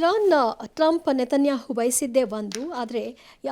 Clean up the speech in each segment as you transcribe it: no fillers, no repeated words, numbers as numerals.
Iran Trump Netanyahu ಬಯಸಿದ್ದೇ ಒಂದು, ಆದರೆ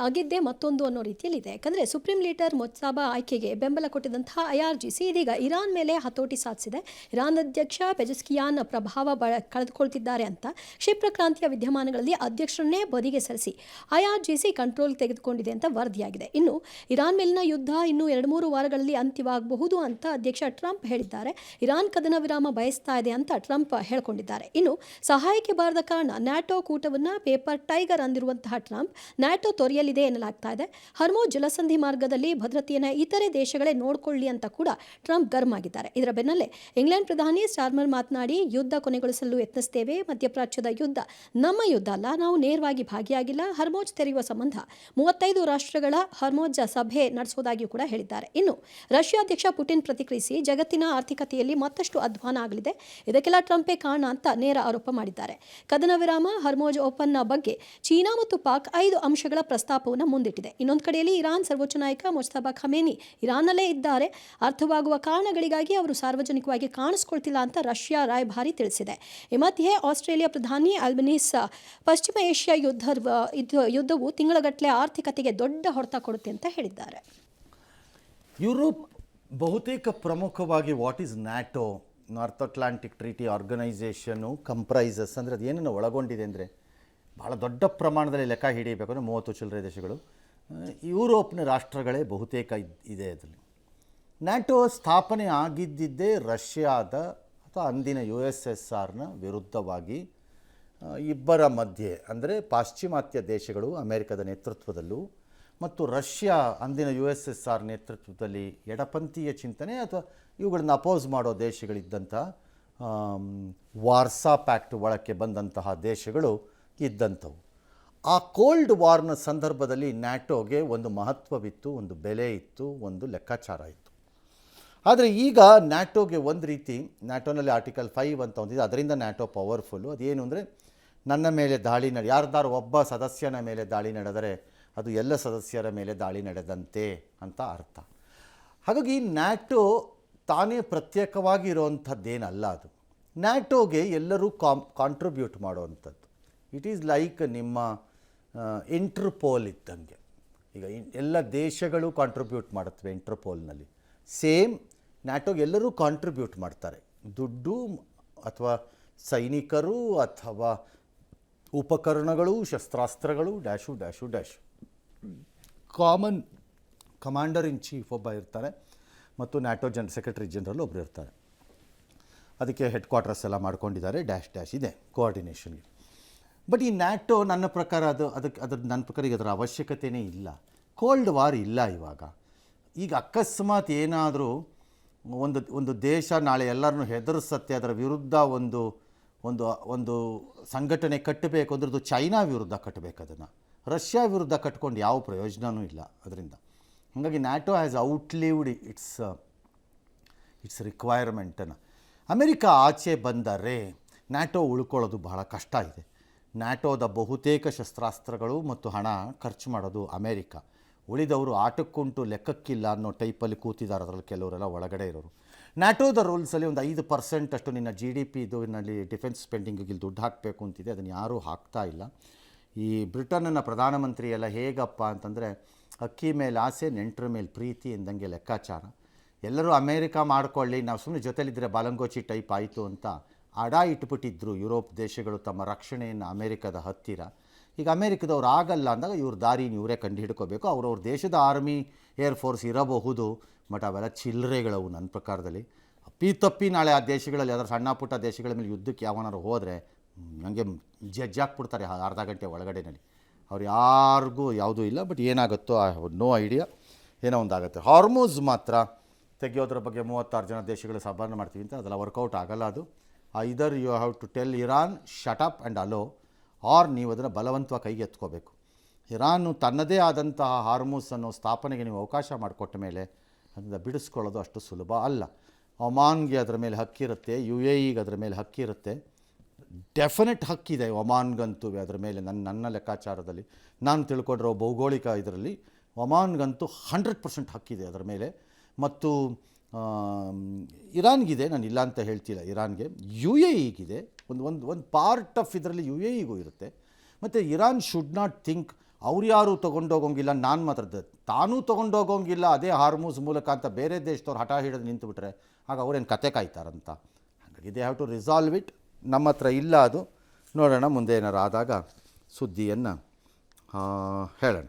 ಆಗಿದ್ದೇ ಮತ್ತೊಂದು ಅನ್ನೋ ರೀತಿಯಲ್ಲಿದೆ. ಯಾಕಂದರೆ ಸುಪ್ರೀಂ ಲೀಡರ್ ಮೊಜ್ತಬಾ ಆಯ್ಕೆಗೆ ಬೆಂಬಲ ಕೊಟ್ಟಿದ್ದಂತಹ IRGC ಇದೀಗ ಇರಾನ್ ಮೇಲೆ ಹತೋಟಿ ಸಾಧಿಸಿದೆ. ಇರಾನ್ ಅಧ್ಯಕ್ಷ ಪೆಜೆಸ್ಕಿಯಾನ್ ಪ್ರಭಾವ ಕಳೆದುಕೊಳ್ತಿದ್ದಾರೆ ಅಂತ ಕ್ಷಿಪ್ರ ಕ್ರಾಂತಿಯ ವಿದ್ಯಮಾನಗಳಲ್ಲಿ ಅಧ್ಯಕ್ಷರನ್ನೇ ಬದಿಗೆ ಸರಿಸಿ IRGC ಕಂಟ್ರೋಲ್ ತೆಗೆದುಕೊಂಡಿದೆ ಅಂತ ವರದಿಯಾಗಿದೆ. ಇನ್ನು ಇರಾನ್ ಮೇಲಿನ ಯುದ್ಧ ಇನ್ನು 2-3 ವಾರಗಳಲ್ಲಿ ಅಂತ್ಯವಾಗಬಹುದು ಅಂತ ಅಧ್ಯಕ್ಷ ಟ್ರಂಪ್ ಹೇಳಿದ್ದಾರೆ. ಇರಾನ್ ಕದನ ವಿರಾಮ ಬಯಸ್ತಾ ಇದೆ ಅಂತ ಟ್ರಂಪ್ ಹೇಳಿಕೊಂಡಿದ್ದಾರೆ. ಇನ್ನು ಸಹಾಯಕ್ಕೆ ಬಾರದ ಕಾರಣ ನ್ಯಾಟೋ ಕೂಟವನ್ನು ಪೇಪರ್ ಟೈಗರ್ ಅಂದಿರುವಂತಹ ಟ್ರಂಪ್ ನ್ಯಾಟೋ ತೊರೆಯಲಿದೆ ಎನ್ನಲಾಗ್ತಾ ಇದೆ. ಹರ್ಮೋಜ್ ಜಲಸಂಧಿ ಮಾರ್ಗದಲ್ಲಿ ಭದ್ರತೆಯನ್ನು ಇತರೆ ದೇಶಗಳೇ ನೋಡಿಕೊಳ್ಳಿ ಅಂತ ಕೂಡ ಟ್ರಂಪ್ ಗರ್ಮ್ ಆಗಿದ್ದಾರೆ. ಇದರ ಬೆನ್ನಲ್ಲೇ ಇಂಗ್ಲೆಂಡ್ ಪ್ರಧಾನಿ ಸ್ಟಾರ್ಮರ್ ಮಾತನಾಡಿ, ಯುದ್ಧ ಕೊನೆಗೊಳಿಸಲು ಯತ್ನಿಸುತ್ತೇವೆ, ಮಧ್ಯಪ್ರಾಚ್ಯದ ಯುದ್ಧ ನಮ್ಮ ಯುದ್ಧ ಅಲ್ಲ, ನಾವು ನೇರವಾಗಿ ಭಾಗಿಯಾಗಿಲ್ಲ, ಹರ್ಮೋಜ್ ತೆರೆಯುವ ಸಂಬಂಧ 35 ರಾಷ್ಟ್ರಗಳ ಹರ್ಮೋಜ್ ಸಭೆ ನಡೆಸುವುದಾಗಿಯೂ ಕೂಡ ಹೇಳಿದ್ದಾರೆ. ಇನ್ನು ರಷ್ಯಾ ಅಧ್ಯಕ್ಷ ಪುಟಿನ್ ಪ್ರತಿಕ್ರಿಯಿಸಿ, ಜಗತ್ತಿನ ಆರ್ಥಿಕತೆಯಲ್ಲಿ ಮತ್ತಷ್ಟು ಅಧ್ವಾನ ಆಗಲಿದೆ, ಇದಕ್ಕೆಲ್ಲ ಟ್ರಂಪೇ ಕಾರಣ ಅಂತ ನೇರ ಆರೋಪ ಮಾಡಿದ್ದಾರೆ. ಕದನ ವಿರಾಮ, ಹರ್ಮೋಜ್ ಒಪ್ಪಂದ ಬಗ್ಗೆ ಚೀನಾ ಮತ್ತು ಪಾಕ್ 5 ಅಂಶಗಳ ಪ್ರಸ್ತಾಪವನ್ನು ಮುಂದಿಟ್ಟಿದೆ. ಇನ್ನೊಂದು ಕಡೆಯಲ್ಲಿ ಇರಾನ್ ಸರ್ವೋಚ್ಚ ನಾಯಕ ಮೊಜ್ತಬಾ ಖಮೇನಿ ಇರಾನ್ನಲ್ಲೇ ಇದ್ದಾರೆ, ಅರ್ಥವಾಗುವ ಕಾರಣಗಳಿಗಾಗಿ ಅವರು ಸಾರ್ವಜನಿಕವಾಗಿ ಕಾಣಿಸಿಕೊಳ್ತಿಲ್ಲ ಅಂತ ರಷ್ಯಾ ರಾಯಭಾರಿ ತಿಳಿಸಿದೆ. ಈ ಮಧ್ಯೆ ಆಸ್ಟ್ರೇಲಿಯಾ ಪ್ರಧಾನಿ ಅಲ್ಬನೀಸ್ ಪಶ್ಚಿಮ ಏಷ್ಯಾ ಯುದ್ಧವು ತಿಂಗಳಗಟ್ಟಲೆ ಆರ್ಥಿಕತೆಗೆ ದೊಡ್ಡ ಹೊಡೆತ ಕೊಡುತ್ತೆ ಅಂತ ಹೇಳಿದ್ದಾರೆ. ಯುರೋಪ್ ಬಹುತೇಕ ಪ್ರಮುಖವಾಗಿ what is NATO, north Atlantic treaty organisation comprises ಅಂದರೆ ಅದು ಏನನ್ನು ಒಳಗೊಂಡಿದೆ ಅಂದರೆ ಭಾಳ ದೊಡ್ಡ ಪ್ರಮಾಣದಲ್ಲಿ ಲೆಕ್ಕ ಹಿಡಿಯಬೇಕಂದ್ರೆ 30 ಚಿಲ್ಲರೆ ದೇಶಗಳು, ಯುರೋಪ್ನ ರಾಷ್ಟ್ರಗಳೇ ಬಹುತೇಕ ಇದೆ. ಅದರಲ್ಲಿ ನ್ಯಾಟೋ ಸ್ಥಾಪನೆ ಆಗಿದ್ದಿದ್ದೇ ರಷ್ಯಾದ ಅಥವಾ ಅಂದಿನ USSRನ ವಿರುದ್ಧವಾಗಿ ಇಬ್ಬರ ಮಧ್ಯೆ, ಅಂದರೆ ಪಾಶ್ಚಿಮಾತ್ಯ ದೇಶಗಳು ಅಮೆರಿಕದ ನೇತೃತ್ವದಲ್ಲೂ ಮತ್ತು ರಷ್ಯಾ ಅಂದಿನ USSR ನೇತೃತ್ವದಲ್ಲಿ ಎಡಪಂಥೀಯ ಚಿಂತನೆ ಅಥವಾ ಇವುಗಳನ್ನು ಅಪೋಸ್ ಮಾಡೋ ದೇಶಗಳಿದ್ದಂಥ ವಾರ್ಸಾ ಪ್ಯಾಕ್ಟ್ ಒಳಕ್ಕೆ ಬಂದಂತಹ ದೇಶಗಳು ಇದ್ದಂಥವು. ಆ ಕೋಲ್ಡ್ ವಾರ್ನ ಸಂದರ್ಭದಲ್ಲಿ ನ್ಯಾಟೋಗೆ ಒಂದು ಮಹತ್ವವಿತ್ತು, ಒಂದು ಬೆಲೆ ಇತ್ತು, ಒಂದು ಲೆಕ್ಕಾಚಾರ ಇತ್ತು. ಆದರೆ ಈಗ ನ್ಯಾಟೋಗೆ ಒಂದು ರೀತಿ, ನ್ಯಾಟೋನಲ್ಲಿ ಆರ್ಟಿಕಲ್ 5 ಅಂತ ಒಂದಿದೆ, ಅದರಿಂದ ನ್ಯಾಟೋ ಪವರ್ಫುಲ್ಲು. ಅದೇನು ಅಂದರೆ ನನ್ನ ಮೇಲೆ ದಾಳಿ ಯಾರ್ದಾರು ಒಬ್ಬ ಸದಸ್ಯನ ಮೇಲೆ ದಾಳಿ ನಡೆದರೆ ಅದು ಎಲ್ಲ ಸದಸ್ಯರ ಮೇಲೆ ದಾಳಿ ನಡೆದಂತೆ ಅಂತ ಅರ್ಥ. ಹಾಗಾಗಿ ನ್ಯಾಟೋ ತಾನೇ ಪ್ರತ್ಯೇಕವಾಗಿ ಇರೋವಂಥದ್ದೇನಲ್ಲ, ಅದು ನ್ಯಾಟೋಗೆ ಎಲ್ಲರೂ ಕಾಂಟ್ರಿಬ್ಯೂಟ್ ಮಾಡೋವಂಥದ್ದು. ಇಟ್ ಈಸ್ ಲೈಕ್ ನಿಮ್ಮ ಇಂಟರ್ಪೋಲ್ ಇದ್ದಂಗೆ. ಈಗ ಎಲ್ಲ ದೇಶಗಳು ಕಾಂಟ್ರಿಬ್ಯೂಟ್ ಮಾಡುತ್ತವೆ ಇಂಟರ್ಪೋಲ್ನಲ್ಲಿ, ಸೇಮ್ ನ್ಯಾಟೋಗೆ ಎಲ್ಲರೂ ಕಾಂಟ್ರಿಬ್ಯೂಟ್ ಮಾಡ್ತಾರೆ, ದುಡ್ಡು ಅಥವಾ ಸೈನಿಕರು ಅಥವಾ ಉಪಕರಣಗಳು, ಶಸ್ತ್ರಾಸ್ತ್ರಗಳು, dash dash dash. Common commander in chief ಒಬ್ಬ ಇರ್ತಾರೆ ಮತ್ತು ನ್ಯಾಟೋ ಸೆಕ್ರೆಟರಿ ಜನರಲ್ ಒಬ್ಬರು ಇರ್ತಾರೆ. ಅದಕ್ಕೆ ಹೆಡ್ ಕ್ವಾರ್ಟರ್ಸ್ ಎಲ್ಲ ಮಾಡ್ಕೊಂಡಿದ್ದಾರೆ, ಡ್ಯಾಶ್ ಡ್ಯಾಶ್ ಇದೆ ಕೋಆರ್ಡಿನೇಷನ್ಗೆ. ಬಟ್ ಈ ನ್ಯಾಟೋ ನನ್ನ ಪ್ರಕಾರ ನನ್ನ ಪ್ರಕಾರ ಈಗ ಅದರ ಅವಶ್ಯಕತೆಯೇ ಇಲ್ಲ. ಕೋಲ್ಡ್ ವಾರ್ ಇಲ್ಲ ಇವಾಗ. ಈಗ ಅಕಸ್ಮಾತ್ ಏನಾದರೂ ಒಂದು ದೇಶ ನಾಳೆ ಎಲ್ಲರನ್ನೂ ಹೆದರಿಸತ್ತೆ, ಅದರ ವಿರುದ್ಧ ಒಂದು ಒಂದು ಒಂದು ಸಂಘಟನೆ ಕಟ್ಟಬೇಕು ಅಂದ್ರದ್ದು ಚೈನಾ ವಿರುದ್ಧ ಕಟ್ಟಬೇಕು, ಅದನ್ನು ರಷ್ಯಾ ವಿರುದ್ಧ ಕಟ್ಕೊಂಡು ಯಾವ ಪ್ರಯೋಜನವೂ ಇಲ್ಲ ಅದರಿಂದ. ಹಾಗಾಗಿ ನ್ಯಾಟೋ ಹ್ಯಾಸ್ ಔಟ್ಲಿವ್ಡ್ ಇಟ್ಸ್ ರಿಕ್ವೈರ್ಮೆಂಟನ್ನು. ಅಮೆರಿಕ ಆಚೆ ಬಂದರೆ ನ್ಯಾಟೋ ಉಳ್ಕೊಳ್ಳೋದು ಬಹಳ ಕಷ್ಟ ಇದೆ. ನ್ಯಾಟೋದ ಬಹುತೇಕ ಶಸ್ತ್ರಾಸ್ತ್ರಗಳು ಮತ್ತು ಹಣ ಖರ್ಚು ಮಾಡೋದು ಅಮೇರಿಕ. ಉಳಿದವರು ಆಟಕ್ಕುಂಟು ಲೆಕ್ಕಕ್ಕಿಲ್ಲ ಅನ್ನೋ ಟೈಪಲ್ಲಿ ಕೂತಿದ್ದಾರೆ. ಅದರಲ್ಲಿ ಕೆಲವರೆಲ್ಲ ಒಳಗಡೆ ಇರೋರು. ನ್ಯಾಟೋದ ರೂಲ್ಸಲ್ಲಿ ಒಂದು 5% ಅಷ್ಟು ನಿನ್ನ GDP ಇದರಲ್ಲಿ ಡಿಫೆನ್ಸ್ ಸ್ಪೆಂಡಿಂಗಿಗೆ ಇಲ್ಲಿ ದುಡ್ಡು ಹಾಕಬೇಕು ಅಂತಿದೆ, ಅದನ್ನು ಯಾರೂ ಹಾಕ್ತಾ ಇಲ್ಲ. ಈ ಬ್ರಿಟನ್ನ ಪ್ರಧಾನಮಂತ್ರಿ ಎಲ್ಲ ಹೇಗಪ್ಪ ಅಂತಂದರೆ, ಅಕ್ಕಿ ಮೇಲೆ ಆಸೆ, ನೆಂಟರ ಮೇಲೆ ಪ್ರೀತಿ ಎಂದಂಗೆ ಲೆಕ್ಕಾಚಾರ. ಎಲ್ಲರೂ ಅಮೇರಿಕ ಮಾಡ್ಕೊಳ್ಳಿ, ನಾವು ಸುಮ್ಮನೆ ಜೊತೆಲಿದ್ದರೆ ಬಾಲಂಗೋಚಿ ಟೈಪ್ ಆಯಿತು ಅಂತ ಅಡ ಇಟ್ಬಿಟ್ಟಿದ್ರು ಯುರೋಪ್ ದೇಶಗಳು ತಮ್ಮ ರಕ್ಷಣೆಯನ್ನು ಅಮೇರಿಕದ ಹತ್ತಿರ. ಈಗ ಅಮೇರಿಕದವ್ರು ಆಗಲ್ಲ ಅಂದಾಗ ಇವ್ರ ದಾರಿನ ಇವರೇ ಕಂಡು ಹಿಡ್ಕೋಬೇಕು. ಅವ್ರವ್ರ ದೇಶದ ಆರ್ಮಿ ಏರ್ಫೋರ್ಸ್ ಇರಬಹುದು, ಬಟ್ ಅವೆಲ್ಲ ಚಿಲ್ಲರೆಗಳವು ನನ್ನ ಪ್ರಕಾರದಲ್ಲಿ. ಅಪ್ಪಿ ನಾಳೆ ಆ ದೇಶಗಳಲ್ಲಿ ಯಾವ್ದಾರು ಸಣ್ಣ ಪುಟ್ಟ ದೇಶಗಳ ಮೇಲೆ ಯುದ್ಧಕ್ಕೆ ಯಾವನಾರು ಹೋದರೆ ನನಗೆ ಜಜ್ಜಾಕ್ಬಿಡ್ತಾರೆ ಅರ್ಧ ಗಂಟೆ ಒಳಗಡೆನಲ್ಲಿ. ಅವ್ರು ಯಾರಿಗೂ ಯಾವುದೂ ಇಲ್ಲ. ಬಟ್ ಏನಾಗುತ್ತೋ ನೋ ಐಡಿಯಾ, ಏನೋ ಒಂದಾಗುತ್ತೆ. ಹಾರ್ಮೋಸ್ ಮಾತ್ರ ತೆಗೆಯೋದ್ರ ಬಗ್ಗೆ 36 ಜನ ದೇಶಗಳು ಸಭಾನ ಮಾಡ್ತೀವಿ ಅಂತ, ಅದೆಲ್ಲ ವರ್ಕೌಟ್ ಆಗಲ್ಲ. ಅದು either you have to tell Iran shut up and allow, or ನೀವು ಅದನ್ನು ಬಲವಂತವಾಗಿ ಕೈಗೆ ಎತ್ಕೋಬೇಕು. ಇರಾನು ತನ್ನದೇ ಆದಂತಹ ಹಾರ್ಮೋಸ್ ಅನ್ನೋ ಸ್ಥಾಪನೆಗೆ ನೀವು ಅವಕಾಶ ಮಾಡಿಕೊಟ್ಟ ಮೇಲೆ ಅದನ್ನು ಬಿಡಿಸ್ಕೊಳ್ಳೋದು ಅಷ್ಟು ಸುಲಭ ಅಲ್ಲ. ಒಮಾನ್ಗೆ ಅದರ ಮೇಲೆ ಹಕ್ಕಿರುತ್ತೆ, UAEಗೆ ಅದರ ಮೇಲೆ ಹಕ್ಕಿರುತ್ತೆ, ಡೆಫಿನೆಟ್ ಹಕ್ಕಿದೆ ಒಮಾನ್ಗಂತೂ ಅದರ ಮೇಲೆ. ನನ್ನ ಲೆಕ್ಕಾಚಾರದಲ್ಲಿ ನಾನು ತಿಳ್ಕೊಂಡಿರೋ ಭೌಗೋಳಿಕ ಇದರಲ್ಲಿ ಒಮಾನ್ಗಂತೂ 100% ಹಕ್ಕಿದೆ ಅದರ ಮೇಲೆ. ಮತ್ತು ಇರಾನ್ಗಿದೆ, ನಾನು ಇಲ್ಲ ಅಂತ ಹೇಳ್ತಿಲ್ಲ, ಇರಾನ್ಗೆ, ಯು ಎ ಇಗಿದೆ, ಒಂದು ಪಾರ್ಟ್ ಆಫ್ ಇದರಲ್ಲಿ ಯು ಎ ಇಗೂ ಇರುತ್ತೆ. ಮತ್ತು ಇರಾನ್ ಶುಡ್ ನಾಟ್ ಥಿಂಕ್ ಅವ್ರು ಯಾರು ತೊಗೊಂಡೋಗೋಂಗಿಲ್ಲ, ನಾನು ಮಾತ್ರ ತಾನೂ ತೊಗೊಂಡೋಗೋಂಗಿಲ್ಲ ಅದೇ ಹಾರ್ಮೂಸ್ ಮೂಲಕ ಅಂತ ಬೇರೆ ದೇಶದವ್ರು ಹಠ ಹಿಡಿದು ನಿಂತುಬಿಟ್ರೆ ಆಗ ಅವ್ರೇನು ಕತೆ ಕಾಯ್ತಾರಂತ. ಹಾಗಾಗಿ they have to resolve it. ನಮ್ಮ ಹತ್ರ ಇಲ್ಲ ಅದು, ನೋಡೋಣ ಮುಂದೆ ಏನಾರು ಆದಾಗ ಸುದ್ದಿಯನ್ನು ಹೇಳೋಣ.